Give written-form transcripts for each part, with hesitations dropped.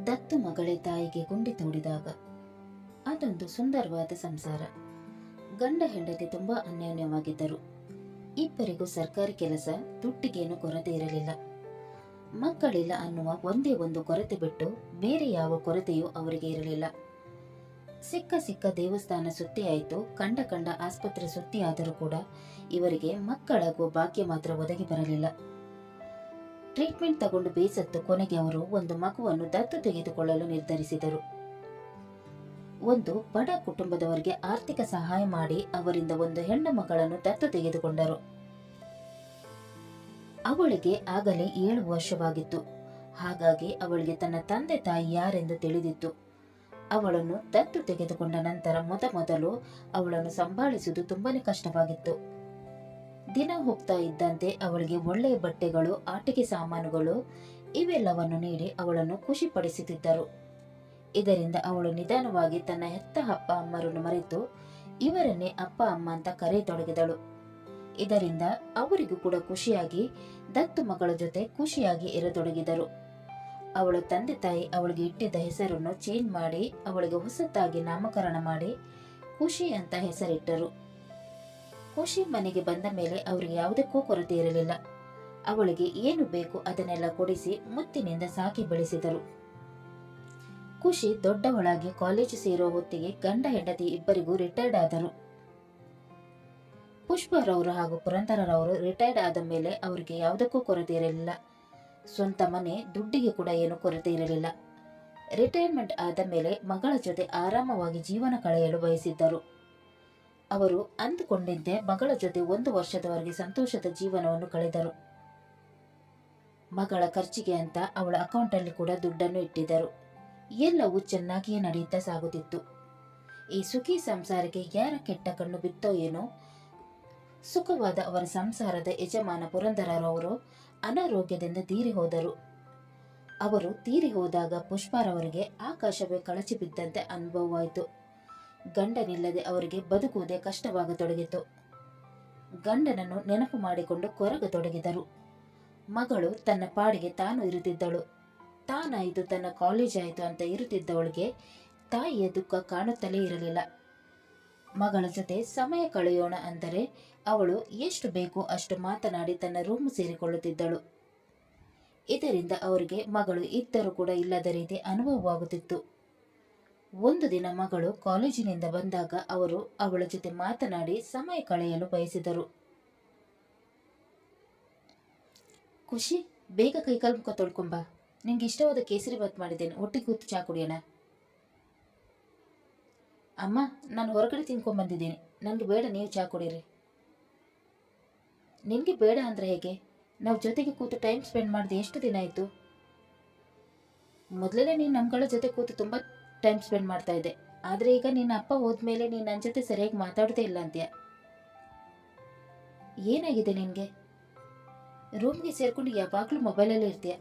ದತ್ತು ಮಗಳೇ ತಾಯಿಗೆ ಗುಂಡಿ ತೋಡಿದಾಗ. ಅದೊಂದು ಸುಂದರವಾದ ಸಂಸಾರ. ಗಂಡ ಹೆಂಡತಿ ತುಂಬಾ ಅನ್ಯೋನ್ಯವಾಗಿದ್ದರು. ಇಬ್ಬರಿಗೂ ಸರ್ಕಾರಿ ಕೆಲಸ, ದುಡ್ಡಿಗೇನು ಕೊರತೆ ಇರಲಿಲ್ಲ. ಮಕ್ಕಳಿಲ್ಲ ಅನ್ನುವ ಒಂದೇ ಒಂದು ಕೊರತೆ ಬಿಟ್ಟು ಬೇರೆ ಯಾವ ಕೊರತೆಯೂ ಅವರಿಗೆ ಇರಲಿಲ್ಲ. ಸಿಕ್ಕ ದೇವಸ್ಥಾನ ಸುತ್ತಿ ಆಯಿತು, ಕಂಡ ಆಸ್ಪತ್ರೆ ಸುತ್ತಿ ಆದರೂ ಕೂಡ ಇವರಿಗೆ ಮಕ್ಕಳಾಗುವ ಭಾಗ್ಯ ಮಾತ್ರ ಒದಗಿ ಬರಲಿಲ್ಲ. ಟ್ರೀಟ್ಮೆಂಟ್ ತಗೊಂಡು ಬೇಸತ್ತು ಕೊನೆಗೆ ಅವರು ಒಂದು ಮಗುವನ್ನು ದತ್ತು ತೆಗೆದುಕೊಳ್ಳಲು ನಿರ್ಧರಿಸಿದರು. ಒಂದು ಬಡ ಕುಟುಂಬದವರಿಗೆ ಆರ್ಥಿಕ ಸಹಾಯ ಮಾಡಿ ಅವರಿಂದ ಒಂದು ಹೆಣ್ಣು ಮಗಳನ್ನು ದತ್ತು ತೆಗೆದುಕೊಂಡರು. ಅವಳಿಗೆ ಆಗಲೇ 7 ವರ್ಷವಾಗಿತ್ತು. ಹಾಗಾಗಿ ಅವಳಿಗೆ ತನ್ನ ತಂದೆ ತಾಯಿ ಯಾರೆಂದು ತಿಳಿದಿತ್ತು. ಅವಳನ್ನು ದತ್ತು ತೆಗೆದುಕೊಂಡ ನಂತರ ಮೊದಲು ಅವಳನ್ನು ಸಂಭಾಳಿಸುವುದು ತುಂಬಾನೇ ಕಷ್ಟವಾಗಿತ್ತು. ದಿನ ಹೋಗ್ತಾ ಇದ್ದಂತೆ ಅವಳಿಗೆ ಒಳ್ಳೆಯ ಬಟ್ಟೆಗಳು, ಆಟಿಕೆ ಸಾಮಾನುಗಳು ಇವೆಲ್ಲವನ್ನು ನೀಡಿ ಅವಳನ್ನು ಖುಷಿಪಡಿಸುತ್ತಿದ್ದರು. ಇದರಿಂದ ಅವಳು ನಿಧಾನವಾಗಿ ತನ್ನ ಹೆತ್ತ ಅಪ್ಪ ಅಮ್ಮರನ್ನು ಮರೆತು ಇವರನ್ನೇ ಅಪ್ಪ ಅಮ್ಮ ಅಂತ ಕರೆಯತೊಡಗಿದಳು. ಇದರಿಂದ ಅವರಿಗೂ ಕೂಡ ಖುಷಿಯಾಗಿ ದತ್ತು ಮಗಳ ಜೊತೆ ಖುಷಿಯಾಗಿ ಇರತೊಡಗಿದರು. ಅವಳ ತಂದೆ ತಾಯಿ ಅವಳಿಗೆ ಇಟ್ಟಿದ್ದ ಹೆಸರನ್ನು ಚೇಂಜ್ ಮಾಡಿ ಅವಳಿಗೆ ಹೊಸತಾಗಿ ನಾಮಕರಣ ಮಾಡಿ ಖುಷಿ ಅಂತ ಹೆಸರಿಟ್ಟರು. ಖುಷಿ ಮನೆಗೆ ಬಂದ ಮೇಲೆ ಅವರಿಗೆ ಯಾವುದಕ್ಕೂ ಕೊರತೆ ಇರಲಿಲ್ಲ. ಅವಳಿಗೆ ಏನು ಬೇಕು ಅದನ್ನೆಲ್ಲ ಕೊಡಿಸಿ ಮುತ್ತಿನಿಂದ ಸಾಕಿ ಬೆಳೆಸಿದರು. ಖುಷಿ ದೊಡ್ಡವಳಾಗಿ ಕಾಲೇಜು ಸೇರೋ ಹೊತ್ತಿಗೆ ಗಂಡ ಹೆಂಡತಿ ಇಬ್ಬರಿಗೂ ರಿಟೈರ್ಡ್ ಆದರು. ಪುಷ್ಪರವರು ಹಾಗೂ ಪುರಂದರರವರು ರಿಟೈರ್ಡ್ ಆದ ಮೇಲೆ ಅವರಿಗೆ ಯಾವುದಕ್ಕೂ ಕೊರತೆ ಇರಲಿಲ್ಲ. ಸ್ವಂತ ಮನೆ, ದುಡ್ಡಿಗೆ ಕೂಡ ಏನು ಕೊರತೆ ಇರಲಿಲ್ಲ. ರಿಟೈರ್ಮೆಂಟ್ ಆದ ಮೇಲೆ ಮಗಳ ಜೊತೆ ಆರಾಮವಾಗಿ ಜೀವನ ಕಳೆಯಲು ಬಯಸಿದ್ದರು. ಅವರು ಅಂದುಕೊಂಡಿದ್ದೆ ಮಗಳ ಜೊತೆ 1 ವರ್ಷದವರೆಗೆ ಸಂತೋಷದ ಜೀವನವನ್ನು ಕಳೆದರು. ಮಗಳ ಖರ್ಚಿಗೆ ಅಂತ ಅವಳ ಅಕೌಂಟಲ್ಲಿ ಕೂಡ ದುಡ್ಡನ್ನು ಇಟ್ಟಿದ್ದರು. ಎಲ್ಲವೂ ಚೆನ್ನಾಗಿಯೇ ನಡೆಯುತ್ತಾ ಸಾಗುತ್ತಿತ್ತು. ಈ ಸುಖಿ ಸಂಸಾರಕ್ಕೆ ಯಾರ ಕೆಟ್ಟ ಕಣ್ಣು ಬಿತ್ತೋ ಏನೋ, ಸುಖವಾದ ಅವರ ಸಂಸಾರದ ಯಜಮಾನ ಪುರಂದರರವರು ಅನಾರೋಗ್ಯದಿಂದ ತೀರಿ ಹೋದರು. ಅವರು ತೀರಿ ಹೋದಾಗ ಪುಷ್ಪಾರವರಿಗೆ ಆಕಾಶವೇ ಕಳಚಿ ಬಿದ್ದಂತೆ ಅನುಭವವಾಯಿತು. ಗಂಡನಿಲ್ಲದೆ ಅವರಿಗೆ ಬದುಕುವುದೇ ಕಷ್ಟವಾಗತೊಡಗಿತು. ಗಂಡನನ್ನು ನೆನಪು ಮಾಡಿಕೊಂಡು ಕೊರಗತೊಡಗಿದರು. ಮಗಳು ತನ್ನ ಪಾಡಿಗೆ ತಾನು ಇರುತ್ತಿದ್ದಳು. ತಾನಾಯಿತು, ತನ್ನ ಕಾಲೇಜ್ ಆಯಿತು ಅಂತ ಇರುತ್ತಿದ್ದವಳಿಗೆ ತಾಯಿಯ ದುಃಖ ಕಾಣುತ್ತಲೇ ಇರಲಿಲ್ಲ. ಮಗಳ ಜೊತೆ ಸಮಯ ಕಳೆಯೋಣ ಅಂದರೆ ಅವಳು ಎಷ್ಟು ಬೇಕೋ ಅಷ್ಟು ಮಾತನಾಡಿ ತನ್ನ ರೂಮ್ ಸೇರಿಕೊಳ್ಳುತ್ತಿದ್ದಳು. ಇದರಿಂದ ಅವರಿಗೆ ಮಗಳು ಇದ್ದರೂ ಕೂಡ ಇಲ್ಲದ ರೀತಿ ಅನುಭವವಾಗುತ್ತಿತ್ತು. ಒಂದು ದಿನ ಮಗಳು ಕಾಲೇಜಿನಿಂದ ಬಂದಾಗ ಅವರು ಅವಳ ಜೊತೆ ಮಾತನಾಡಿ ಸಮಯ ಕಳೆಯಲು ಬಯಸಿದರು. ಖುಷಿ, ಬೇಗ ಕೈಕಾಲು ಮುಖ ತೊಳ್ಕೊಂಬ, ನಿಂಗೆ ಇಷ್ಟವಾದ ಕೇಸರಿ ಬಾತ್ ಮಾಡಿದ್ದೇನೆ, ಒಟ್ಟಿಗೆ ಕೂತು ಚಾ ಕುಡಿಯೋಣ. ಅಮ್ಮ, ನಾನು ಹೊರಗಡೆ ತಿನ್ಕೊಂಡ್ಬಂದಿದ್ದೀನಿ, ನನಗೆ ಬೇಡ, ನೀವು ಚಾ ಕುಡೀರಿ. ನಿನಗೆ ಬೇಡ ಅಂದರೆ ಹೇಗೆ? ನಾವು ಜೊತೆಗೆ ಕೂತು ಟೈಮ್ ಸ್ಪೆಂಡ್ ಮಾಡಿದೆ ಎಷ್ಟು ದಿನ ಆಯಿತು? ಮೊದಲೇ ನೀನು ನಮ್ಗಳ ಜೊತೆ ಕೂತು ತುಂಬ ಟೈಮ್ ಸ್ಪೆಂಡ್ ಮಾಡ್ತಾ ಇದ್ದೆ. ಆದರೆ ಈಗ ನಿನ್ನ ಅಪ್ಪ ಹೋದ್ಮೇಲೆ ನೀನು ನನ್ನ ಜೊತೆ ಸರಿಯಾಗಿ ಮಾತಾಡೋದೇ ಇಲ್ಲ ಅಂತೀಯ. ಏನಾಗಿದೆ ನಿನಗೆ? ರೂಮ್ಗೆ ಸೇರ್ಕೊಂಡು ಯಾವಾಗಲೂ ಮೊಬೈಲಲ್ಲೇ ಇರ್ತೀಯ.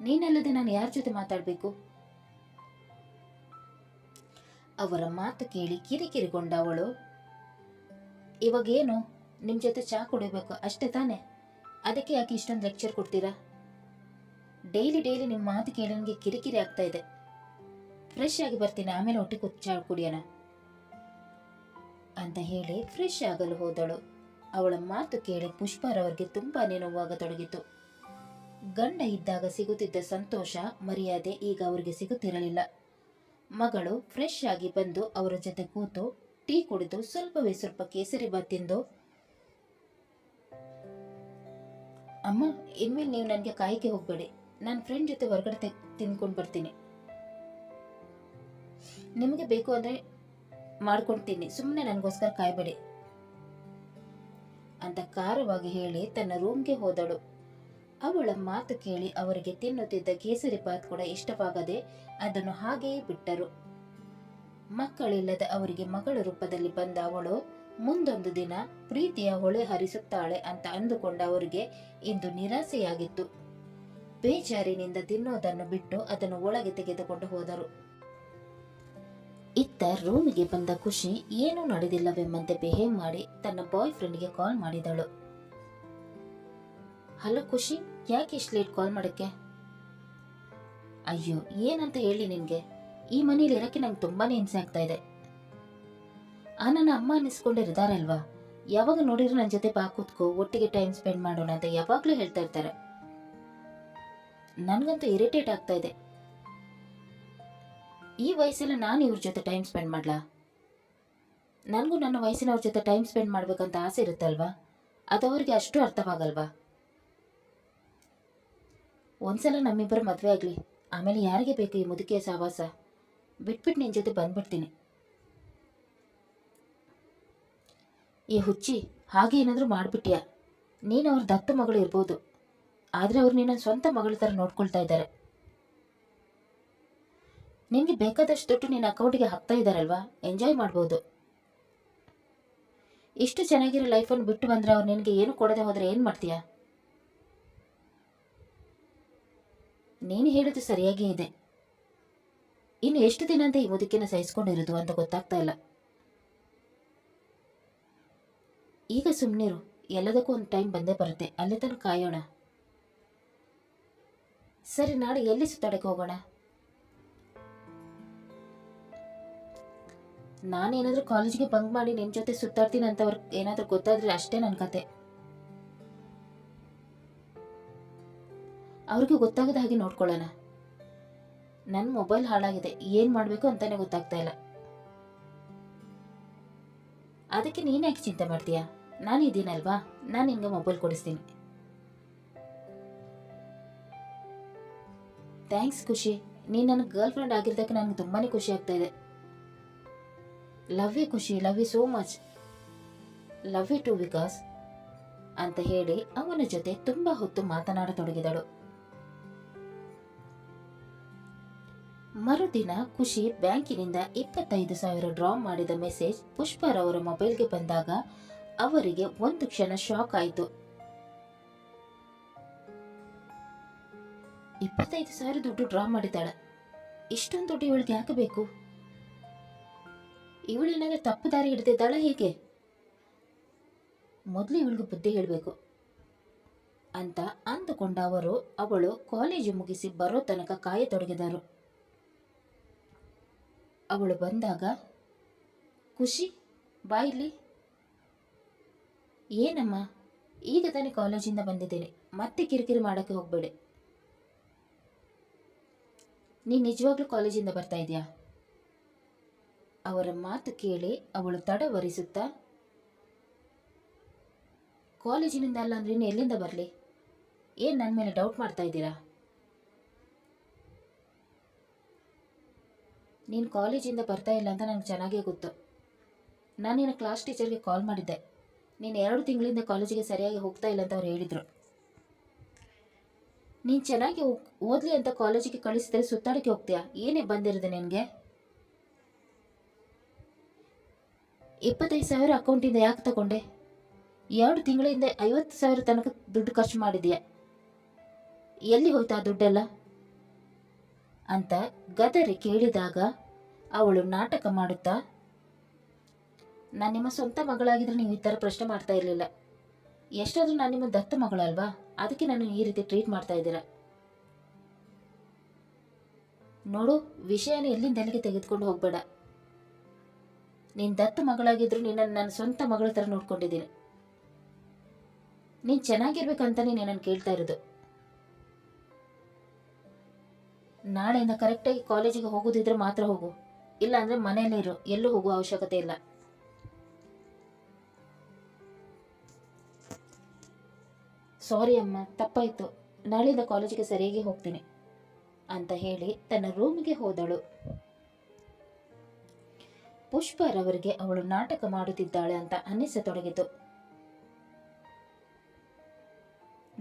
ನೀನಲ್ಲದೆ ನಾನು ಯಾರ ಜೊತೆ ಮಾತಾಡಬೇಕು? ಅವರ ಮಾತು ಕೇಳಿ ಕಿರಿಕಿರಿಗೊಂಡ ಅವಳು, ಇವಾಗೇನು, ನಿಮ್ಮ ಜೊತೆ ಚಾ ಕುಡಿಬೇಕು ಅಷ್ಟೇ ತಾನೆ? ಅದಕ್ಕೆ ಯಾಕೆ ಇಷ್ಟೊಂದು ಲೆಕ್ಚರ್ ಕೊಡ್ತೀರಾ? ಡೈಲಿ ನಿಮ್ಮ ಮಾತು ಕೇಳಿ ನನಗೆ ಕಿರಿಕಿರಿ ಆಗ್ತಾ ಇದೆ. ಫ್ರೆಶ್ ಆಗಿ ಬರ್ತೀನಿ, ಆಮೇಲೆ ಒಟ್ಟಿಗೆ ಕೂತು ಚಾ ಕುಡಿಯೋಣ ಅಂತ ಹೇಳಿ ಫ್ರೆಶ್ ಆಗಲು ಹೋದಳು. ಅವಳ ಮಾತು ಕೇಳಿ ಪುಷ್ಪಾರವರಿಗೆ ತುಂಬಾನೇ ನೋವಾಗತೊಡಗಿತು. ಗಂಡ ಇದ್ದಾಗ ಸಿಗುತ್ತಿದ್ದ ಸಂತೋಷ, ಮರ್ಯಾದೆ ಈಗ ಅವರಿಗೆ ಸಿಗುತ್ತಿರಲಿಲ್ಲ. ಮಗಳು ಫ್ರೆಶ್ ಆಗಿ ಬಂದು ಅವರ ಜೊತೆ ಕೂತು ಟೀ ಕುಡಿದು ಸ್ವಲ್ಪ ಕೇಸರಿ ಬಾತ್ ತಿಂದು, ಅಮ್ಮ, ಇನ್ಮೇಲೆ ನೀವು ನನಗೆ ಕಾಯಿಕೆ ಹೋಗಬೇಡಿ, ನನ್ನ ಫ್ರೆಂಡ್ ಜೊತೆ ಹೊರಗಡೆ ತಿನ್ಕೊಂಡು ಬರ್ತೀನಿ. ನಿಮಗೆ ಬೇಕು ಅಂದರೆ ಮಾಡ್ಕೊಂಡು ತಿನ್ನಿ, ಸುಮ್ಮನೆ ನನಗೋಸ್ಕರ ಕಾಯಬೇಡಿ ಅಂತ ಖಾರವಾಗಿ ಹೇಳಿ ತನ್ನ ರೂಮ್ಗೆ ಹೋದಳು. ಅವಳ ಮಾತು ಕೇಳಿ ಅವರಿಗೆ ತಿನ್ನುತ್ತಿದ್ದ ಕೇಸರಿ ಬಾತ್ ಕೂಡ ಇಷ್ಟವಾಗದೆ ಅದನ್ನು ಹಾಗೆಯೇ ಬಿಟ್ಟರು. ಮಕ್ಕಳಿಲ್ಲದ ಅವರಿಗೆ ಮಗಳ ರೂಪದಲ್ಲಿ ಬಂದ ಅವಳು ಮುಂದೊಂದು ದಿನ ಪ್ರೀತಿಯ ಹೊಳೆ ಹರಿಸುತ್ತಾಳೆ ಅಂತ ಅಂದುಕೊಂಡ ಅವರಿಗೆ ಇಂದು ನಿರಾಸೆಯಾಗಿತ್ತು. ಬೇಜಾರಿನಿಂದ ತಿನ್ನೋದನ್ನು ಬಿಟ್ಟು ಅದನ್ನು ಒಳಗೆ ತೆಗೆದುಕೊಂಡು ಹೋದರು. ಇತ್ತ ರೂಮಿಗೆ ಬಂದ ಖುಷಿ ಏನೂ ನಡೆದಿಲ್ಲವೆಂಬಂತೆ ಬಿಹೇವ್ ಮಾಡಿ ತನ್ನ ಬಾಯ್ ಫ್ರೆಂಡ್ಗೆ ಕಾಲ್ ಮಾಡಿದಳು. ಹಲೋ ಖುಷಿ, ಯಾಕೆ ಇಷ್ಟು ಲೇಟ್ ಕಾಲ್ ಮಾಡಕ್ಕೆ? ಅಯ್ಯೋ, ಏನಂತ ಹೇಳಿ ನಿನಗೆ, ಈ ಮನೇಲಿ ಇರೋಕ್ಕೆ ನಂಗೆ ತುಂಬಾ ಹಿಂಸೆ ಆಗ್ತಾ ಇದೆ. ನನ್ನ ಅಮ್ಮ ಅನ್ನಿಸ್ಕೊಂಡಿರಿದಾರಲ್ವಾ, ಯಾವಾಗ ನೋಡಿದ್ರು ನನ್ನ ಜೊತೆ ಬಾ ಕೂತ್ಕೋ, ಒಟ್ಟಿಗೆ ಟೈಮ್ ಸ್ಪೆಂಡ್ ಮಾಡೋಣ ಅಂತ ಯಾವಾಗಲೂ ಹೇಳ್ತಾ ಇರ್ತಾರೆ. ನನಗಂತೂ ಇರಿಟೇಟ್ ಆಗ್ತಾ ಇದೆ. ಈ ವಯಸ್ಸಲ್ಲಿ ನಾನು ಇವ್ರ ಜೊತೆ ಟೈಮ್ ಸ್ಪೆಂಡ್ ಮಾಡ್ಲಾ? ನನಗೂ ನನ್ನ ವಯಸ್ಸಿನವ್ರ ಜೊತೆ ಟೈಮ್ ಸ್ಪೆಂಡ್ ಮಾಡ್ಬೇಕಂತ ಆಸೆ ಇರುತ್ತಲ್ವಾ, ಅದು ಅವ್ರಿಗೆ ಅಷ್ಟು ಅರ್ಥವಾಗಲ್ವಾ? ಒಂದ್ಸಲ ನಮ್ಮಿಬ್ಬರ ಮದುವೆ ಆಗಲಿ, ಆಮೇಲೆ ಯಾರಿಗೆ ಬೇಕು ಈ ಮುದುಕಿಯ ಸಹವಾಸ? ಬಿಟ್ಬಿಟ್ಟು ನಿನ್ನ ಜೊತೆ ಬಂದ್ಬಿಡ್ತೀನಿ. ಈ ಹುಚ್ಚಿ, ಹಾಗೆ ಏನಾದರೂ ಮಾಡಿಬಿಟ್ಯಾ? ನೀನು ಅವ್ರ ದತ್ತು ಮಗಳು ಇರ್ಬೋದು, ಆದರೆ ಅವ್ರು ನಿನ್ನ ಸ್ವಂತ ಮಗಳ ಥರ ನೋಡ್ಕೊಳ್ತಾ ಇದ್ದಾರೆ. ನಿನಗೆ ಬೇಕಾದಷ್ಟು ದುಡ್ಡು ನಿನ್ನ ಅಕೌಂಟಿಗೆ ಹಾಕ್ತಾ ಇದ್ದಾರಲ್ವಾ, ಎಂಜಾಯ್ ಮಾಡ್ಬೋದು. ಇಷ್ಟು ಚೆನ್ನಾಗಿರೋ ಲೈಫನ್ನು ಬಿಟ್ಟು ಬಂದರೆ ಅವ್ರು ನಿನಗೆ ಏನು ಕೊಡದೆ ಹೋದರೆ ಏನು ಮಾಡ್ತೀಯಾ? ನೀನು ಹೇಳೋದು ಸರಿಯಾಗೇ ಇದೆ. ಇನ್ನು ಎಷ್ಟು ದಿನ ಅಂತ ಈ ಮುದುಕಿನ ಸಹಿಸ್ಕೊಂಡಿರೋದು ಅಂತ ಗೊತ್ತಾಗ್ತಾ ಇಲ್ಲ. ಈಗ ಸುಮ್ಮನಿರು, ಎಲ್ಲದಕ್ಕೂ ಒಂದು ಟೈಮ್ ಬಂದೇ ಬರುತ್ತೆ, ಅಲ್ಲಿ ತನಕ ಕಾಯೋಣ. ಸರಿ, ನಾಳೆ ಎಲ್ಲಿ ಸುತ್ತಾಡಕ್ಕೆ ಹೋಗೋಣ? ನಾನೇನಾದರೂ ಕಾಲೇಜಿಗೆ ಬಂಕ್ ಮಾಡಿ ನಿನ್ನ ಜೊತೆ ಸುತ್ತಾಡ್ತೀನಿ ಅಂತ ಅವ್ರಿಗೆ ಏನಾದರೂ ಗೊತ್ತಾದ್ರೆ ಅಷ್ಟೇ ನನ್ನ ಕತೆ. ಅವ್ರಿಗೆ ಗೊತ್ತಾಗದ ಹಾಗೆ ನೋಡ್ಕೊಳ್ಳೋಣ. ನನ್ನ ಮೊಬೈಲ್ ಹಾಳಾಗಿದೆ, ಏನು ಮಾಡಬೇಕು ಅಂತಾನೆ ಗೊತ್ತಾಗ್ತಾ ಇಲ್ಲ. ಅದಕ್ಕೆ ನೀನು ಯಾಕೆ ಚಿಂತೆ ಮಾಡ್ತೀಯಾ? ನಾನು ಇದ್ದೀನಲ್ವಾ, ನಾನು ನಿನಗೆ ಮೊಬೈಲ್ ಕೊಡಿಸ್ತೀನಿ. ಥ್ಯಾಂಕ್ಸ್ ಖುಷಿ, ನೀನು ನನ್ನ ಗರ್ಲ್ ಫ್ರೆಂಡ್ ಆಗಿರೋದಕ್ಕೆ ನನಗೆ ತುಂಬಾ ಖುಷಿ ಆಗ್ತಾ ಇದೆ. Love you Khushi, love you so much. Love you to Vikas ಅಂತ ಹೇಳಿ ಅವನ ಜೊತೆ ತುಂಬ ಹೊತ್ತು ಮಾತನಾಡತೊಡಗಿದಳು. ಮರುದಿನ ಖುಷಿ ಬ್ಯಾಂಕಿನಿಂದ 25,000 ಡ್ರಾ ಮಾಡಿದ ಮೆಸೇಜ್ ಪುಷ್ಪರವರ ಮೊಬೈಲ್ಗೆ ಬಂದಾಗ ಅವರಿಗೆ ಒಂದು ಕ್ಷಣ ಶಾಕ್ ಆಯಿತು. 25,000 ದುಡ್ಡು ಡ್ರಾ ಮಾಡಿದ್ದಾಳೆ. ಇಷ್ಟೊಂದು ದುಡ್ಡು ಇವಳಿಗೆ ಯಾಕೆ ಬೇಕು? ಇವಳಿನಾಗೆ ತಪ್ಪು ದಾರಿ ಹಿಡಿದಿದ್ದಾಳ ಹೇಗೆ? ಮೊದಲು ಇವಳಿಗೆ ಬುದ್ಧಿ ಹೇಳಬೇಕು ಅಂತ ಅಂದುಕೊಂಡ ಅವಳು ಕಾಲೇಜು ಮುಗಿಸಿ ಬರೋ ತನಕ ಕಾಯತೊಡಗಿದರು. ಅವಳು ಬಂದಾಗ, ಖುಷಿ ಬಾ ಇಲ್ಲಿ. ಏನಮ್ಮ, ಈಗ ತಾನೇ ಕಾಲೇಜಿಂದ ಬಂದಿದ್ದೇನೆ, ಮತ್ತೆ ಕಿರಿಕಿರಿ ಮಾಡೋಕ್ಕೆ ಹೋಗಬೇಡಿ. ನೀನು ನಿಜವಾಗ್ಲೂ ಕಾಲೇಜಿಂದ ಬರ್ತಾ ಇದೆಯಾ? ಅವರ ಮಾತು ಕೇಳಿ ಅವಳು ತಡವರಿಸುತ್ತಾ, ಕಾಲೇಜಿನಿಂದ ಅಲ್ಲ ಅಂದ್ರೆ ಇನ್ನು ಎಲ್ಲಿಂದ ಬರಲಿ? ಏನು ನನ್ನ ಮೇಲೆ ಡೌಟ್ ಮಾಡ್ತಾ ಇದ್ದೀರಾ? ನೀನು ಕಾಲೇಜಿಂದ ಬರ್ತಾ ಇಲ್ಲ ಅಂತ ನನಗೆ ಚೆನ್ನಾಗೇ ಗೊತ್ತು. ನಾನು ನಿನ್ನ ಕ್ಲಾಸ್ ಟೀಚರ್ಗೆ ಕಾಲ್ ಮಾಡಿದ್ದೆ. ನೀನು 2 ತಿಂಗಳಿಂದ ಕಾಲೇಜಿಗೆ ಸರಿಯಾಗಿ ಹೋಗ್ತಾ ಇಲ್ಲ ಅಂತ ಅವ್ರು ಹೇಳಿದರು. ನೀನು ಚೆನ್ನಾಗಿ ಓದಲಿ ಅಂತ ಕಾಲೇಜಿಗೆ ಕಳಿಸಿದ್ರೆ ಸುತ್ತಾಡಕ್ಕೆ ಹೋಗ್ತೀಯಾ? ಏನೇ ಬಂದಿರೋದು ನಿನಗೆ? 25,000 ಅಕೌಂಟಿಂದ ಯಾಕೆ ತಗೊಂಡೆ? 2 ತಿಂಗಳಿಂದ 50,000 ತನಕ ದುಡ್ಡು ಖರ್ಚು ಮಾಡಿದ್ಯಾ. ಎಲ್ಲಿ ಹೋಯ್ತಾ ಆ ದುಡ್ಡೆಲ್ಲ ಅಂತ ಗದರಿ ಕೇಳಿದಾಗ ಅವಳು ನಾಟಕ ಮಾಡುತ್ತಾ, ನಾನು ನಿಮ್ಮ ಸ್ವಂತ ಮಗಳಾಗಿದ್ರೆ ನೀವು ಈ ಥರ ಪ್ರಶ್ನೆ ಮಾಡ್ತಾ ಇರಲಿಲ್ಲ. ಎಷ್ಟಾದರೂ ನಾನು ನಿಮ್ಮ ದತ್ತ ಮಗಳಲ್ವಾ, ಅದಕ್ಕೆ ನಾನು ಈ ರೀತಿ ಟ್ರೀಟ್ ಮಾಡ್ತಾ ಇದ್ದೀರಾ. ನೋಡು, ವಿಷಯನ ಎಲ್ಲಿಂದ ಎಲ್ಲಿಗೆ ತೆಗೆದುಕೊಂಡು ಹೋಗಬೇಡ. ನೀನು ದತ್ತ ಮಗಳಾಗಿದ್ರು ನಿನ್ನನ್ನು ನನ್ನ ಸ್ವಂತ ಮಗಳ ಥರ ನೋಡ್ಕೊಂಡಿದ್ದೀನಿ. ನೀನು ಚೆನ್ನಾಗಿರ್ಬೇಕಂತಾನೆ ನನ್ನನ್ನು ಕೇಳ್ತಾ ಇರೋದು. ನಾಳೆಯಿಂದ ಕರೆಕ್ಟಾಗಿ ಕಾಲೇಜಿಗೆ ಹೋಗೋದಿದ್ರೆ ಮಾತ್ರ ಹೋಗು, ಇಲ್ಲ ಅಂದರೆ ಮನೆಯಲ್ಲೇ ಇರು, ಎಲ್ಲೂ ಹೋಗುವ ಅವಶ್ಯಕತೆ ಇಲ್ಲ. ಸಾರಿ ಅಮ್ಮ, ತಪ್ಪಾಯಿತು, ನಾಳೆಯಿಂದ ಕಾಲೇಜಿಗೆ ಸರಿಯಾಗಿ ಹೋಗ್ತೀನಿ ಅಂತ ಹೇಳಿ ತನ್ನ ರೂಮಿಗೆ ಹೋದಳು. ಪುಷ್ಪರವರಿಗೆ ಅವಳು ನಾಟಕ ಮಾಡುತ್ತಿದ್ದಾಳೆ ಅಂತ ಅನ್ನಿಸತೊಡಗಿತು.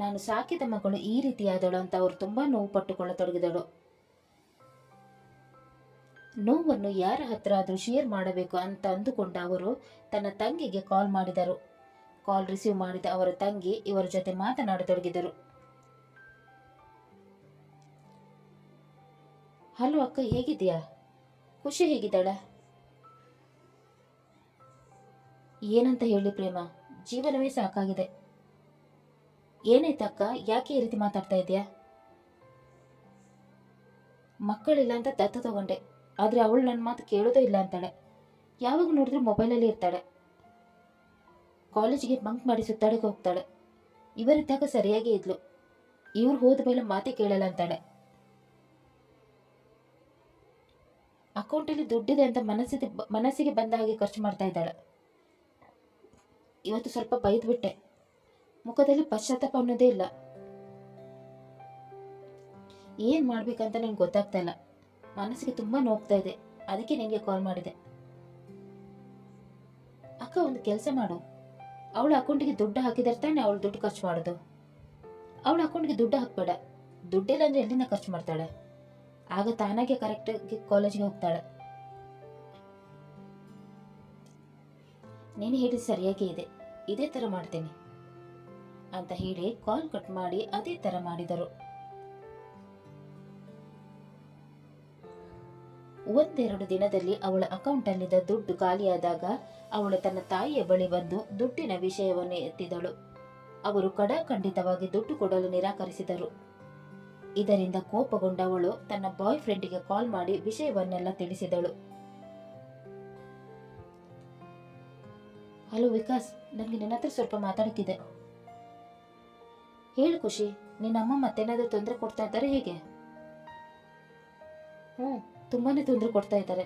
ನಾನು ಸಾಕಿದ ಮಗಳು ಈ ರೀತಿಯಾದಳು ಅಂತ ಅವರು ತುಂಬಾ ನೋವು ಪಟ್ಟುಕೊಳ್ಳತೊಡಗಿದಳು. ನೋವನ್ನು ಯಾರ ಹತ್ರ ಆದರೂ ಶೇರ್ ಮಾಡಬೇಕು ಅಂತ ಅಂದುಕೊಂಡ ಅವರು ತನ್ನ ತಂಗಿಗೆ ಕಾಲ್ ಮಾಡಿದರು. ಕಾಲ್ ರಿಸೀವ್ ಮಾಡಿದ ಅವರ ತಂಗಿ ಇವರ ಜೊತೆ ಮಾತನಾಡತೊಡಗಿದರು. ಹಲೋ ಅಕ್ಕ, ಹೇಗಿದ್ದೀಯಾ? ಖುಷಿ ಹೇಗಿದ್ದಾಳ? ಏನಂತ ಹೇಳಿ ಪ್ರೇಮ, ಜೀವನವೇ ಸಾಕಾಗಿದೆ. ಏನಾಯ್ತಕ್ಕ, ಯಾಕೆ ಈ ರೀತಿ ಮಾತಾಡ್ತಾ ಇದೆಯಾ? ಮಕ್ಕಳಿಲ್ಲ ಅಂತ ದತ್ತು ತಗೊಂಡೆ, ಆದರೆ ಅವಳು ನನ್ನ ಮಾತು ಕೇಳೋದೇ ಇಲ್ಲ ಅಂತಾಳೆ. ಯಾವಾಗ ನೋಡಿದ್ರೂ ಮೊಬೈಲಲ್ಲಿ ಇರ್ತಾಳೆ. ಕಾಲೇಜಿಗೆ ಬಂಕ್ ಮಾಡಿ ಸುತ್ತಾಡಕ್ಕೆ ಹೋಗ್ತಾಳೆ. ಇವರಿದ್ದಾಗ ಸರಿಯಾಗಿ ಇದ್ಲು, ಇವ್ರು ಹೋದ ಮೇಲೆ ಮಾತೇ ಕೇಳಲ್ಲ ಅಂತಾಳೆ. ಅಕೌಂಟಲ್ಲಿ ದುಡ್ಡಿದೆ ಅಂತ ಮನಸ್ಸಿಗೆ ಬಂದ ಹಾಗೆ ಖರ್ಚು ಮಾಡ್ತಾ ಇದ್ದಾಳೆ. ಇವತ್ತು ಸ್ವಲ್ಪ ಬೈದ್ಬಿಟ್ಟೆ, ಮುಖದಲ್ಲಿ ಪಶ್ಚಾತ್ತಾಪ ಅನ್ನೋದೇ ಇಲ್ಲ. ಏನ್ ಮಾಡ್ಬೇಕಂತ ನಂಗೆ ಗೊತ್ತಾಗ್ತಾ ಇಲ್ಲ. ಮನಸ್ಸಿಗೆ ತುಂಬಾ ನೋಗ್ತಾ ಇದೆ, ಅದಕ್ಕೆ ನಿಂಗೆ ಕಾಲ್ ಮಾಡಿದೆ. ಅಕ್ಕ, ಒಂದು ಕೆಲಸ ಮಾಡು. ಅವಳ ಅಕೌಂಟಿಗೆ ದುಡ್ಡು ಹಾಕಿದರೆ ತಾನೆ ಅವಳು ದುಡ್ಡು ಖರ್ಚು ಮಾಡೋದು. ಅವಳ ಅಕೌಂಟ್ಗೆ ದುಡ್ಡು ಹಾಕ್ಬೇಡ. ದುಡ್ಡಿಲ್ಲ ಅಂದ್ರೆ ಎಲ್ಲಿಂದ ಖರ್ಚು ಮಾಡ್ತಾಳೆ? ಆಗ ತಾನಾಗೆ ಕರೆಕ್ಟಾಗಿ ಕಾಲೇಜ್ಗೆ ಹೋಗ್ತಾಳೆ. ನೀನು ಹೇಳಿದ ಸರಿಯಾಗಿ ಇದೆ, ಇದೇ ತರ ಮಾಡ್ತೇನೆ ಅಂತ ಹೇಳಿ ಕಾಲ್ ಕಟ್ ಮಾಡಿ ಅದೇ ತರ ಮಾಡಿದರು. ಒಂದೆರಡು ದಿನದಲ್ಲಿ ಅವಳ ಅಕೌಂಟಲ್ಲಿದ್ದ ದುಡ್ಡು ಖಾಲಿಯಾದಾಗ ಅವಳು ತನ್ನ ತಾಯಿಯ ಬಳಿ ಬಂದು ದುಡ್ಡಿನ ವಿಷಯವನ್ನು ಎತ್ತಿದಳು. ಅವರು ಖಂಡಿತವಾಗಿ ದುಡ್ಡು ಕೊಡಲು ನಿರಾಕರಿಸಿದರು. ಇದರಿಂದ ಕೋಪಗೊಂಡ ಅವಳು ತನ್ನ ಬಾಯ್ ಫ್ರೆಂಡಿಗೆ ಕಾಲ್ ಮಾಡಿ ವಿಷಯವನ್ನೆಲ್ಲ ತಿಳಿಸಿದಳು. ಹಲೋ ವಿಕಾಸ್, ನನಗೆ ನಿನ್ನ ಹತ್ರ ಸ್ವಲ್ಪ ಮಾತಾಡಕ್ಕಿದೆ. ಹೇಳು ಖುಷಿ, ನಿನ್ನಮ್ಮ ಮತ್ತೇನಾದ್ರೂ ತೊಂದರೆ ಕೊಡ್ತಾ ಇದ್ದಾರೆ ಹೇಗೆ? ತುಂಬಾನೇ ತೊಂದರೆ ಕೊಡ್ತಾ ಇದ್ದಾರೆ.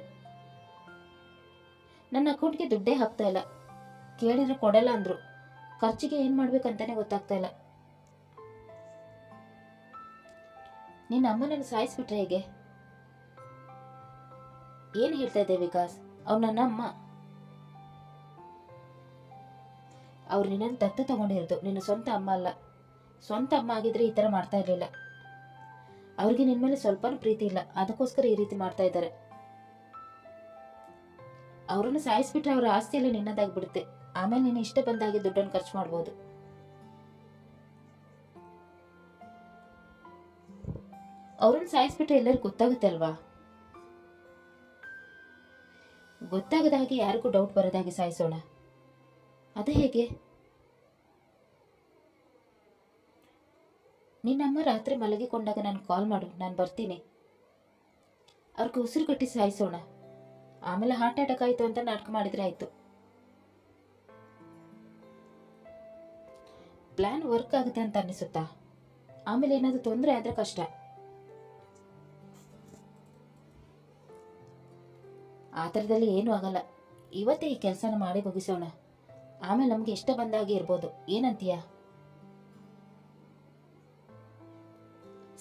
ನನ್ನ ಅಕೌಂಟ್ಗೆ ದುಡ್ಡೇ ಹಾಕ್ತಾ ಇಲ್ಲ. ಕೇಳಿದ್ರೆ ಕೊಡಲ್ಲ ಅಂದ್ರು. ಖರ್ಚಿಗೆ ಏನ್ ಮಾಡ್ಬೇಕಂತಾನೆ ಗೊತ್ತಾಗ್ತಾ ಇಲ್ಲ. ನಿನ್ನ ಅಮ್ಮನನ್ನು ಸಾಯಿಸ್ಬಿಟ್ರೆ ಹೇಗೆ? ಏನ್ ಹೇಳ್ತಾ ಇದ್ದೆ ವಿಕಾಸ್? ಅವ್ರು ನನ್ನ ಅಮ್ಮ. ಅವ್ರು ನಿನ್ನನ್ನು ದತ್ತು ತಗೊಂಡಿರೋದು, ನಿನ್ನ ಸ್ವಂತ ಅಮ್ಮ ಅಲ್ಲ. ಸ್ವಂತ ಅಮ್ಮ ಆಗಿದ್ರೆ ಈ ತರ ಮಾಡ್ತಾ ಇರ್ಲಿಲ್ಲ. ಅವ್ರಿಗೆ ನಿನ್ ಮೇಲೆ ಸ್ವಲ್ಪನೂ ಪ್ರೀತಿ ಇಲ್ಲ, ಅದಕ್ಕೋಸ್ಕರ ಈ ರೀತಿ ಮಾಡ್ತಾ ಇದ್ದಾರೆ. ಅವ್ರನ್ನ ಸಾಯಿಸ್ಬಿಟ್ರೆ ಅವರ ಆಸ್ತಿ ಎಲ್ಲ ನಿನ್ನದಾಗ್ಬಿಡುತ್ತೆ. ಆಮೇಲೆ ನೀನು ಇಷ್ಟ ಬಂದಾಗೆ ದುಡ್ಡನ್ನು ಖರ್ಚು ಮಾಡ್ಬೋದು. ಅವ್ರನ್ನ ಸಾಯಿಸ್ಬಿಟ್ರೆ ಎಲ್ಲರಿಗೂ ಗೊತ್ತಾಗುತ್ತೆ ಅಲ್ವಾ? ಗೊತ್ತಾಗದ ಹಾಗೆ ಯಾರಿಗೂ ಡೌಟ್ ಬರೋದಾಗೆ ಸಾಯಿಸೋಣ. ಅದೇ ಹೇಗೆ? ನಿನ್ನಮ್ಮ ರಾತ್ರಿ ಮಲಗಿಕೊಂಡಾಗ ನಾನು ಕಾಲ್ ಮಾಡು, ನಾನು ಬರ್ತೀನಿ. ಅವ್ರಿಗೆ ಉಸಿರು ಕಟ್ಟಿ ಸಾಯಿಸೋಣ. ಆಮೇಲೆ ಹಾರ್ಟ್ ಅಟ್ಯಾಕ್ ಆಯ್ತು ಅಂತ ನಾಟಕ ಮಾಡಿದ್ರೆ ಆಯ್ತು. ಪ್ಲಾನ್ ವರ್ಕ್ ಆಗುತ್ತೆ ಅಂತ ಅನ್ನಿಸುತ್ತಾ? ಆಮೇಲೆ ಏನಾದ್ರು ತೊಂದರೆ ಆದ್ರೆ ಕಷ್ಟ. ಆ ಥರದಲ್ಲಿ ಏನೂ ಆಗಲ್ಲ. ಇವತ್ತೇ ಈ ಕೆಲಸನ ಮಾಡಿ ಮುಗಿಸೋಣ. ಆಮೇಲೆ ನಮ್ಗೆ ಇಷ್ಟ ಬಂದಾಗೆ ಇರ್ಬೋದು. ಏನಂತೀಯ?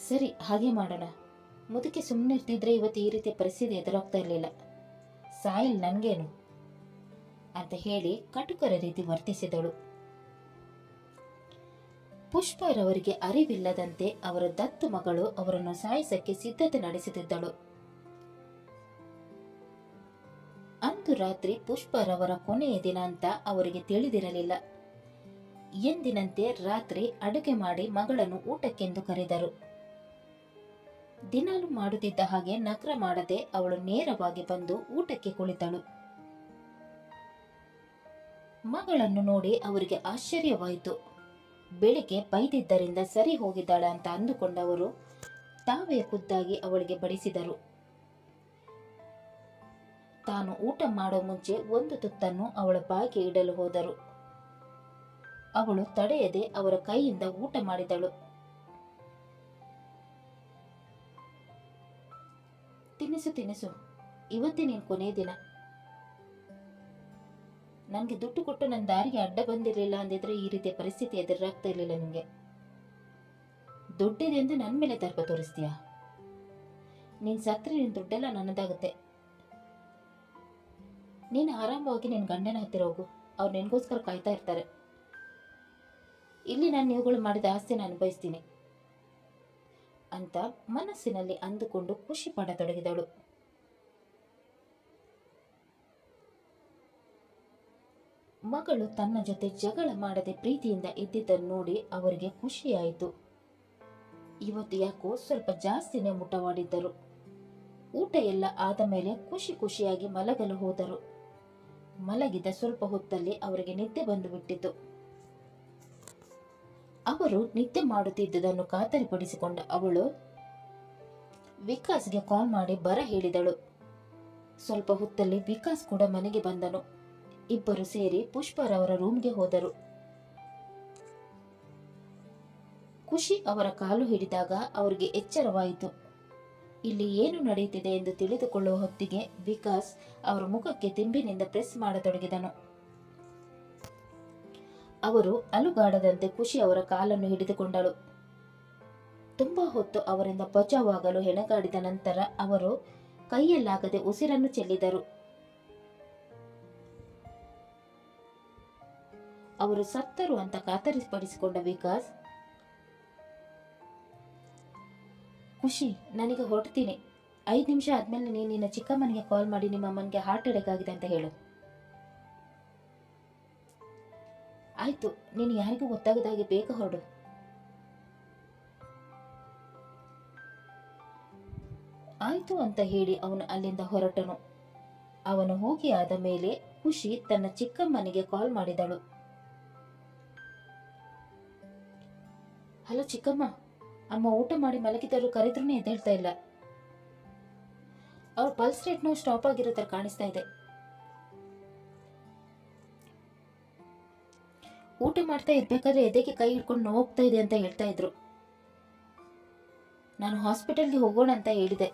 ಸರಿ, ಹಾಗೆ ಮಾಡೋಣ. ಮುದುಕಿ ಸುಮ್ಮನೆ ಇರ್ತಿದ್ರೆ ಇವತ್ತು ಈ ರೀತಿಯ ಪರಿಸ್ಥಿತಿ ಎದುರಾಗ್ತಾ ಇರಲಿಲ್ಲ. ಸಾಯಿಲ್ ನನ್ಗೇನು ಅಂತ ಹೇಳಿ ಕಟುಕರ ರೀತಿ ವರ್ತಿಸಿದಳು. ಪುಷ್ಪರವರಿಗೆ ಅರಿವಿಲ್ಲದಂತೆ ಅವರ ದತ್ತು ಮಗಳು ಅವರನ್ನು ಸಾಯಿಸಕ್ಕೆ ಸಿದ್ಧತೆ ನಡೆಸುತ್ತಿದ್ದಳು. ಅಂದು ರಾತ್ರಿ ಪುಷ್ಪರವರ ಕೊನೆಯ ದಿನ ಅಂತ ಅವರಿಗೆ ತಿಳಿದಿರಲಿಲ್ಲ. ಎಂದಿನಂತೆ ರಾತ್ರಿ ಅಡುಗೆ ಮಾಡಿ ಮಗಳನ್ನು ಊಟಕ್ಕೆಂದು ಕರೆದರು. ದಿನಾಲು ಮಾಡುತ್ತಿದ್ದ ಹಾಗೆ ನಖರ ಮಾಡದೆ ಅವಳು ನೇರವಾಗಿ ಬಂದು ಊಟಕ್ಕೆ ಕುಳಿತಳು. ಮಗಳನ್ನು ನೋಡಿ ಅವರಿಗೆ ಆಶ್ಚರ್ಯವಾಯಿತು. ಬೆಳಿಗ್ಗೆ ಬೈದಿದ್ದರಿಂದ ಸರಿ ಹೋಗಿದ್ದಾಳೆ ಅಂತ ಅಂದುಕೊಂಡವರು ತಾವೇ ಖುದ್ದಾಗಿ ಅವಳಿಗೆ ಬಡಿಸಿದರು. ತಾನು ಊಟ ಮಾಡೋ ಮುಂಚೆ ಒಂದು ತುತ್ತನ್ನು ಅವಳ ಬಾಯಿಗೆ ಇಡಲು ಹೋದರು. ಅವಳು ತಡೆಯದೆ ಅವರ ಕೈಯಿಂದ ಊಟ ಮಾಡಿದಳು. ತಿನ್ನಿಸು ತಿನ್ನಿಸು, ಇವತ್ತೇ ನೀನು ಕೊನೆಯ ದಿನ. ನನಗೆ ದುಡ್ಡು ಕೊಟ್ಟು ನನ್ನ ದಾರಿಗೆ ಅಡ್ಡ ಬಂದಿರಲಿಲ್ಲ ಅಂದಿದ್ರೆ ಈ ರೀತಿಯ ಪರಿಸ್ಥಿತಿ ಎದುರಾಗ್ತಾ ಇರಲಿಲ್ಲ. ನಿಮಗೆ ದುಡ್ಡಿದೆ ಎಂದು ನನ್ನ ಮೇಲೆ ತರ್ಕ ತೋರಿಸ್ತೀಯಾ? ನೀನು ಸತ್ರೆ ನಿನ್ನ ದುಡ್ಡೆಲ್ಲ ನನ್ನದಾಗುತ್ತೆ. ನೀನು ಆರಾಮವಾಗಿ ನಿನ್ನ ಗಂಡನ ಹತ್ತಿರ ಹೋಗು, ಅವ್ರು ನಿನಗೋಸ್ಕರ ಕಾಯ್ತಾ ಇರ್ತಾರೆ. ಇಲ್ಲಿ ನಾನು ನೀವುಗಳು ಮಾಡಿದ ಆಸ್ತಿನ ಅನುಭವಿಸ್ತೀನಿ ಅಂತ ಮನಸ್ಸಿನಲ್ಲಿ ಅಂದುಕೊಂಡು ಖುಷಿ ಪಡತೊಡಗಿದಳು. ಮಗಳು ತನ್ನ ಜೊತೆ ಜಗಳ ಮಾಡದೆ ಪ್ರೀತಿಯಿಂದ ಇದ್ದಿದ್ದನ್ನು ನೋಡಿ ಅವರಿಗೆ ಖುಷಿಯಾಯಿತು. ಇವತ್ತು ಯಾಕೋ ಸ್ವಲ್ಪ ಜಾಸ್ತಿನೇ ಮುಟ್ಟವಾಡಿದ್ದರು. ಊಟ ಎಲ್ಲ ಆದ ಮೇಲೆ ಖುಷಿ ಖುಷಿಯಾಗಿ ಮಲಗಲು ಹೋದರು. ಮಲಗಿದ ಸ್ವಲ್ಪ ಹೊತ್ತಲ್ಲಿ ಅವರಿಗೆ ನಿದ್ದೆ ಬಂದು ಬಿಟ್ಟಿತು. ಅವರು ನಿದ್ದೆ ಮಾಡುತ್ತಿದ್ದುದನ್ನು ಖಾತರಿಪಡಿಸಿಕೊಂಡ ಅವಳು ವಿಕಾಸ್ಗೆ ಕಾಲ್ ಮಾಡಿ ಬರ ಹೇಳಿದಳು. ಸ್ವಲ್ಪ ಹೊತ್ತಲ್ಲಿ ವಿಕಾಸ್ ಕೂಡ ಮನೆಗೆ ಬಂದನು. ಇಬ್ಬರು ಸೇರಿ ಪುಷ್ಪರವರ ರೂಮ್ಗೆ ಹೋದರು. ಖುಷಿ ಅವರ ಕಾಲು ಹಿಡಿದಾಗ ಅವರಿಗೆ ಎಚ್ಚರವಾಯಿತು. ಇಲ್ಲಿ ಏನು ನಡೆಯುತ್ತಿದೆ ಎಂದು ತಿಳಿದುಕೊಳ್ಳುವ ಹೊತ್ತಿಗೆ ವಿಕಾಸ್ ಅವರ ಮುಖಕ್ಕೆ ದಿಂಬಿನಿಂದ ಪ್ರೆಸ್ ಮಾಡತೊಡಗಿದನು. ಅವರು ಅಲುಗಾಡದಂತೆ ಖುಷಿ ಅವರ ಕಾಲನ್ನು ಹಿಡಿದುಕೊಂಡಳು. ತುಂಬಾ ಹೊತ್ತು ಅವರಿಂದ ಬಚಾವಾಗಲು ಹೆಣಗಾಡಿದ ನಂತರ ಅವರು ಕೈಯಲ್ಲಾಗದೆ ಉಸಿರನ್ನು ಚೆಲ್ಲಿದರು. ಅವರು ಸತ್ತರು ಅಂತ ಖಾತರಿಪಡಿಸಿಕೊಂಡ ವಿಕಾಸ್, ಖುಷಿ ನನಗೆ ಹೊರಡ್ತೀನಿ, 5 ನಿಮಿಷ ಆದ್ಮೇಲೆ ನೀನು ನಿನ್ನ ಚಿಕ್ಕಮ್ಮನಿಗೆ ಕಾಲ್ ಮಾಡಿ ನಿಮ್ಮ ಅಮ್ಮನಿಗೆ ಹಾರ್ಟ್ ಅಟ್ಯಾಕ್ ಆಗಿದೆ ಅಂತ ಹೇಳು. ಆಯ್ತು, ನೀನು ಯಾರಿಗೂ ಗೊತ್ತಾಗದಾಗೆ ಬೇಗ ಹೊರಡು. ಆಯ್ತು ಅಂತ ಹೇಳಿ ಅವನು ಅಲ್ಲಿಂದ ಹೊರಟನು. ಅವನು ಹೋಗಿ ಆದ ಮೇಲೆ ಖುಷಿ ತನ್ನ ಚಿಕ್ಕಮ್ಮನಿಗೆ ಕಾಲ್ ಮಾಡಿದಳು. ಹಲೋ ಚಿಕ್ಕಮ್ಮ, ಅಮ್ಮ ಊಟ ಮಾಡಿ ಮಲಗಿದರು, ಕರೆದ್ರೂ ಎದ್ದೇಳ್ತಾ ಇಲ್ಲ. ಅವ್ರ ಪಲ್ಸ್ ರೇಟ್ ನೋವು ಸ್ಟಾಪ್ ಆಗಿರೋ ತರ ಕಾಣಿಸ್ತಾ ಇದೆ. ಊಟ ಮಾಡ್ತಾ ಇರ್ಬೇಕಾದ್ರೆ ಎದೆಗೆ ಕೈ ಹಿಡ್ಕೊಂಡು ನೋವಾಗ್ತಾ ಇದೆ ಅಂತ ಹೇಳ್ತಾ ಇದ್ರು. ನಾನು ಹಾಸ್ಪಿಟಲ್ಗೆ ಹೋಗೋಣ ಅಂತ ಹೇಳಿದೆ,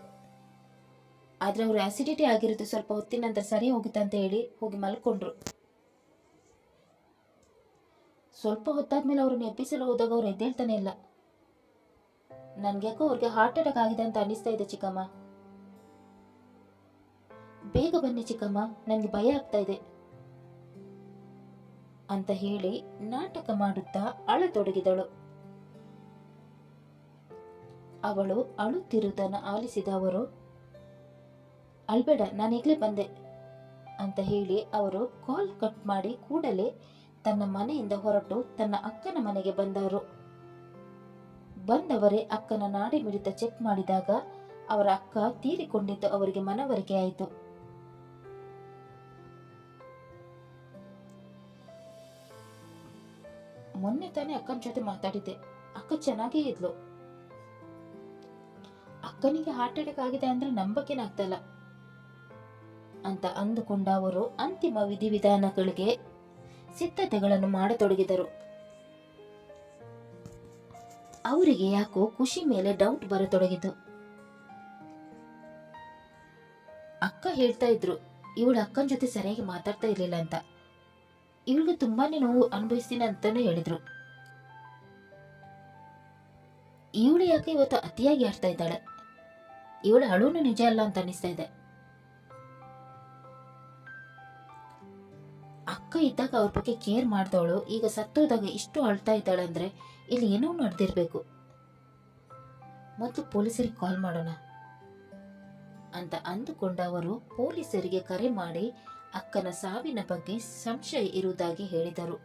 ಆದ್ರೆ ಅವರು ಆಸಿಡಿಟಿ ಆಗಿರೋದು ಸ್ವಲ್ಪ ಹೊತ್ತಿನ ನಂತರ ಸರಿ ಹೋಗುತ್ತೆ ಅಂತ ಹೇಳಿ ಹೋಗಿ ಮಲ್ಕೊಂಡ್ರು. ಸ್ವಲ್ಪ ಹೊತ್ತಾದ್ಮೇಲೆ ಅವ್ರನ್ನ ಎಬ್ಬಿಸಲು ಹೋದಾಗ ಅವ್ರು ಎದ್ದೇಳ್ತಾನೆ ಇಲ್ಲ. ನನ್ಗ್ಯಾಕೋ ಅವ್ರಿಗೆ ಹಾರ್ಟ್ ಅಟ್ಯಾಕ್ ಆಗಿದೆ ಅಂತ ಅನ್ನಿಸ್ತಾ ಇದೆ ಚಿಕ್ಕಮ್ಮ. ಬೇಗ ಬನ್ನಿ ಚಿಕ್ಕಮ್ಮ, ನನ್ಗೆ ಭಯ ಆಗ್ತಾ ಇದೆ ಅಂತ ಹೇಳಿ ನಾಟಕ ಮಾಡುತ್ತಾ ಅಳತೊಡಗಿದಳು. ಅವಳು ಅಳುತ್ತಿರುವುದನ್ನು ಆಲಿಸಿದ ಅವರು, ಅಳ್ಬೇಡ, ನಾನೀಗ್ಲೇ ಬಂದೆ ಅಂತ ಹೇಳಿ ಅವರು ಕಾಲ್ ಕಟ್ ಮಾಡಿ ಕೂಡಲೇ ತನ್ನ ಮನೆಯಿಂದ ಹೊರಟು ತನ್ನ ಅಕ್ಕನ ಮನೆಗೆ ಬಂದವರು. ಬಂದವರೇ ಅಕ್ಕನ ನಾಡಿ ಮಿಡಿತ ಚೆಕ್ ಮಾಡಿದಾಗ ಅವರ ಅಕ್ಕ ತೀರಿಕೊಂಡಿದ್ದು ಅವರಿಗೆ ಮನವರಿಕೆ ಆಯಿತು. ಮೊನ್ನೆ ತಾನೇ ಅಕ್ಕನ ಜೊತೆ ಮಾತಾಡಿದ್ದೆ, ಅಕ್ಕ ಚೆನ್ನಾಗೇ ಇದ್ಲು. ಅಕ್ಕನಿಗೆ ಹಾರ್ಟ್ ಅಟ್ಯಾಕ್ ಆಗಿದೆ ಅಂದ್ರೆ ನಂಬಕೇನಾಗ್ತಲ್ಲ ಅಂತ ಅಂದುಕೊಂಡ ಅವರು ಅಂತಿಮ ವಿಧಿವಿಧಾನಗಳಿಗೆ ಸಿದ್ಧತೆಗಳನ್ನು ಮಾಡತೊಡಗಿದರು. ಅವರಿಗೆ ಯಾಕೋ ಖುಷಿ ಮೇಲೆ ಡೌಟ್ ಬರತೊಡಗಿತು. ಅಕ್ಕ ಹೇಳ್ತಾ ಇದ್ರು ಇವಳು ಅಕ್ಕನ ಜೊತೆ ಸರಿಯಾಗಿ ಮಾತಾಡ್ತಾ ಇರ್ಲಿಲ್ಲ ಅಂತ. ಇವಳಿಗೆ ತುಂಬಾನೇ ನೋವು ಅನುಭವಿಸ್ತೀನಿ ಅಂತಾನು ಹೇಳಿದ್ರು. ಇವಳು ಯಾಕೆ ಇವತ್ತು ಅತಿಯಾಗಿ ಆಡ್ತಾ ಇದ್ದಾಳೆ, ಇವಳು ಅಳುನು ನಿಜ ಅಲ್ಲ ಅಂತ ಅನಿಸ್ತಾ ಇದೆ. ಅಕ್ಕ ಇದ್ದಾಗ ಅವ್ರ ಬಗ್ಗೆ ಕೇರ್ ಮಾಡ್ದವಳು ಈಗ ಸತ್ತೋದಾಗ ಇಷ್ಟು ಅಳ್ತಾ ಇದ್ದಾಳೆ ಅಂದ್ರೆ ಇಲ್ಲಿ ಏನೋ ನಡೆದಿರ್ಬೇಕು. ಮೊದಲು ಪೊಲೀಸರಿಗೆ ಕಾಲ್ ಮಾಡೋಣ ಅಂತ ಅಂದುಕೊಂಡ ಅವರು ಪೊಲೀಸರಿಗೆ ಕರೆ ಮಾಡಿ ಅಕ್ಕನ ಸಾವಿನ ಬಗ್ಗೆ ಸಂಶಯ ಇರುವುದಾಗಿ ಹೇಳಿದರು.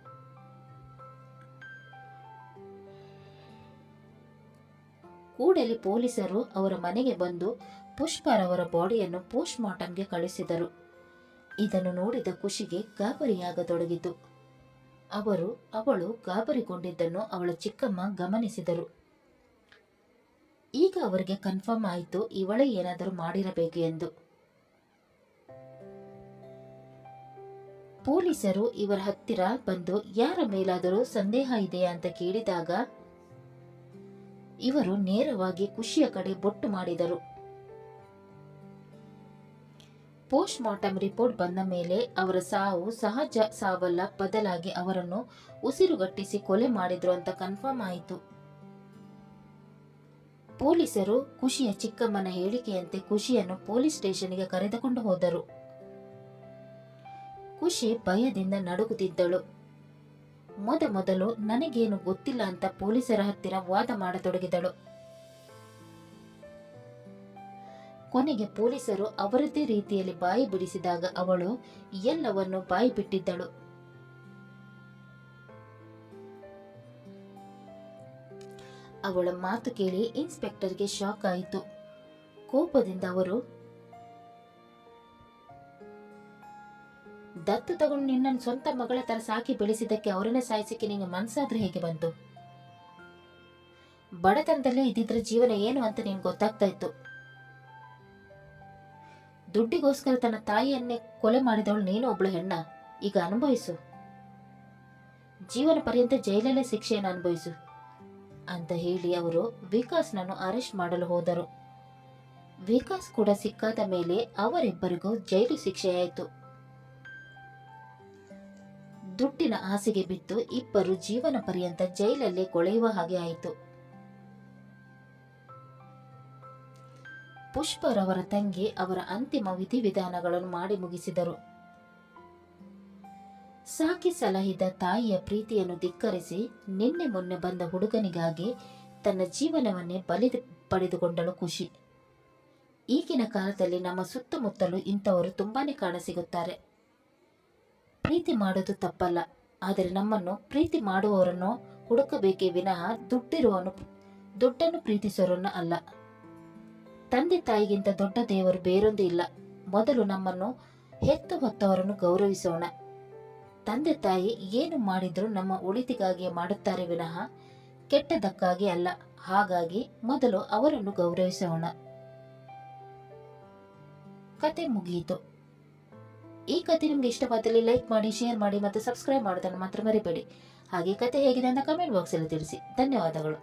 ಕೂಡಲೇ ಪೊಲೀಸರು ಅವರ ಮನೆಗೆ ಬಂದು ಪುಷ್ಪರವರ ಬಾಡಿಯನ್ನು ಪೋಸ್ಟ್ ಮಾರ್ಟಂಗೆ ಕಳಿಸಿದರು. ಇದನ್ನು ನೋಡಿದ ಖುಷಿಗೆ ಗಾಬರಿಯಾಗತೊಡಗಿತು. ಅವಳು ಗಾಬರಿಗೊಂಡಿದ್ದನ್ನು ಅವಳ ಚಿಕ್ಕಮ್ಮ ಗಮನಿಸಿದರು. ಈಗ ಅವರಿಗೆ ಕನ್ಫರ್ಮ್ ಆಯಿತು ಇವಳೇ ಏನಾದರೂ ಮಾಡಿರಬೇಕು ಎಂದು. ಪೊಲೀಸರು ಇವರ ಹತ್ತಿರ ಬಂದು ಯಾರ ಮೇಲಾದರೂ ಸಂದೇಹ ಇದೆಯಾ ಅಂತ ಕೇಳಿದಾಗ ಇವರು ನೇರವಾಗಿ ಖುಷಿಯ ಕಡೆ ಬೊಟ್ಟು ಮಾಡಿದರು. ಪೋಸ್ಟ್ ಮಾರ್ಟಮ್ ರಿಪೋರ್ಟ್ ಬಂದ ಮೇಲೆ ಅವರ ಸಾವು ಸಹಜ ಸಾವಲ್ಲ, ಬದಲಾಗಿ ಅವರನ್ನು ಉಸಿರುಗಟ್ಟಿಸಿ ಕೊಲೆ ಮಾಡಿದ್ರು ಅಂತ ಕನ್ಫರ್ಮ್ ಆಯಿತು. ಪೊಲೀಸರು ಖುಷಿಯ ಚಿಕ್ಕಮ್ಮನ ಹೇಳಿಕೆಯಂತೆ ಖುಷಿಯನ್ನು ಪೊಲೀಸ್ ಸ್ಟೇಷನ್ಗೆ ಕರೆದುಕೊಂಡು ಹೋದರು. ಖುಷಿ ಭಯದಿಂದ ನಡುಗುತ್ತಿದ್ದಳು. ಮೊದಲು ನನಗೇನು ಗೊತ್ತಿಲ್ಲ ಅಂತ ಪೊಲೀಸರ ಹತ್ತಿರ ವಾದ ಮಾಡತೊಡಗಿದಳು. ಕೊನೆಗೆ ಪೊಲೀಸರು ಅವರದ್ದೇ ರೀತಿಯಲ್ಲಿ ಬಾಯಿ ಬಿಡಿಸಿದಾಗ ಅವಳು ಎಲ್ಲವನ್ನು ಬಾಯಿ ಬಿಟ್ಟಿದ್ದಳು. ಅವಳ ಮಾತು ಕೇಳಿ ಇನ್ಸ್ಪೆಕ್ಟರ್ಗೆ ಶಾಕ್ ಆಯಿತು. ಕೋಪದಿಂದ ಅವರು, ದತ್ತು ತಗೊಂಡು ನಿನ್ನನ್ನು ಸ್ವಂತ ಮಗಳ ತರ ಸಾಕಿ ಬೆಳೆಸಿದ್ದಕ್ಕೆ ಅವರನ್ನೇ ಸಾಯಿಸಿಕ್ಕೆ ನಿಂಗೆ ಮನಸ್ಸಾದ್ರೆ ಹೇಗೆ ಬಂತು? ಬಡತನದಲ್ಲೇ ಇದ್ದಿದ್ರೆ ಜೀವನ ಏನು ಅಂತ ನಿನ್ಗೆ ಗೊತ್ತಾಗ್ತಾ ಇತ್ತು. ದುಡ್ಡಿಗೋಸ್ಕರ ತನ್ನ ತಾಯಿಯನ್ನೇ ಕೊಲೆ ಮಾಡಿದವಳು ನೀನು ಒಬ್ಳು ಹೆಣ್ಣ. ಈಗ ಅನುಭವಿಸು, ಜೀವನ ಪರ್ಯಂತ ಜೈಲಲ್ಲೇ ಶಿಕ್ಷೆಯನ್ನು ಅನುಭವಿಸು ಅಂತ ಹೇಳಿ ಅವರು ವಿಕಾಸ್ನನ್ನು ಅರೆಸ್ಟ್ ಮಾಡಲು ಹೋದರು. ವಿಕಾಸ್ ಕೂಡ ಸಿಕ್ಕಾದ ಮೇಲೆ ಅವರಿಬ್ಬರಿಗೂ ಜೈಲು ಶಿಕ್ಷೆಯಾಯಿತು. ದುಡ್ಡಿನ ಆಸೆಗೆ ಬಿದ್ದು ಇಬ್ಬರು ಜೀವನ ಪರ್ಯಂತ ಜೈಲಲ್ಲೇ ಕೊಳೆಯುವ ಹಾಗೆ ಆಯಿತು. ಪುಷ್ಪರವರ ತಂಗಿ ಅವರ ಅಂತಿಮ ವಿಧಿವಿಧಾನಗಳನ್ನು ಮಾಡಿ ಮುಗಿಸಿದರು. ಸಾಕಿ ಸಲಹಿದ ತಾಯಿಯ ಪ್ರೀತಿಯನ್ನು ಧಿಕ್ಕರಿಸಿ ನಿನ್ನೆ ಮೊನ್ನೆ ಬಂದ ಹುಡುಗನಿಗಾಗಿ ತನ್ನ ಜೀವನವನ್ನೇ ಬಲಿ ಪಡೆದುಕೊಂಡಳು ಖುಷಿ. ಈಗಿನ ಕಾಲದಲ್ಲಿ ನಮ್ಮ ಸುತ್ತಮುತ್ತಲೂ ಇಂಥವರು ತುಂಬಾನೇ ಕಾಣಸಿಗುತ್ತಾರೆ. ಪ್ರೀತಿ ಮಾಡೋದು ತಪ್ಪಲ್ಲ, ಆದರೆ ನಮ್ಮನ್ನು ಪ್ರೀತಿ ಮಾಡುವವರನ್ನು ಹುಡುಕಬೇಕೇ ವಿನಃ ದುಡ್ಡನ್ನು ಪ್ರೀತಿಸೋರನ್ನ ಅಲ್ಲ. ತಂದೆ ತಾಯಿಗಿಂತ ದೊಡ್ಡ ದೇವರು ಬೇರೊಂದು ಇಲ್ಲ. ಮೊದಲು ನಮ್ಮನ್ನು ಹೆತ್ತು ಹೊತ್ತವರನ್ನು ಗೌರವಿಸೋಣ. ತಂದೆ ತಾಯಿ ಏನು ಮಾಡಿದ್ರು ನಮ್ಮ ಒಳಿತಿಗಾಗಿ ಮಾಡುತ್ತಾರೆ ವಿನಃ ಕೆಟ್ಟದಕ್ಕಾಗಿ ಅಲ್ಲ. ಹಾಗಾಗಿ ಮೊದಲು ಅವರನ್ನು ಗೌರವಿಸೋಣ. ಕತೆ ಮುಗಿಯಿತು. ಈ ಕತೆ ನಿಮ್ಗೆ ಇಷ್ಟವಾದಲ್ಲಿ ಲೈಕ್ ಮಾಡಿ, ಶೇರ್ ಮಾಡಿ ಮತ್ತು ಸಬ್ಸ್ಕ್ರೈಬ್ ಮಾಡೋದನ್ನು ಮಾತ್ರ ಮರಿಬೇಡಿ. ಹಾಗೆ ಕತೆ ಹೇಗಿದೆ ಅಂತ ಕಮೆಂಟ್ ಬಾಕ್ಸ್ ಅಲ್ಲಿ ತಿಳಿಸಿ. ಧನ್ಯವಾದಗಳು.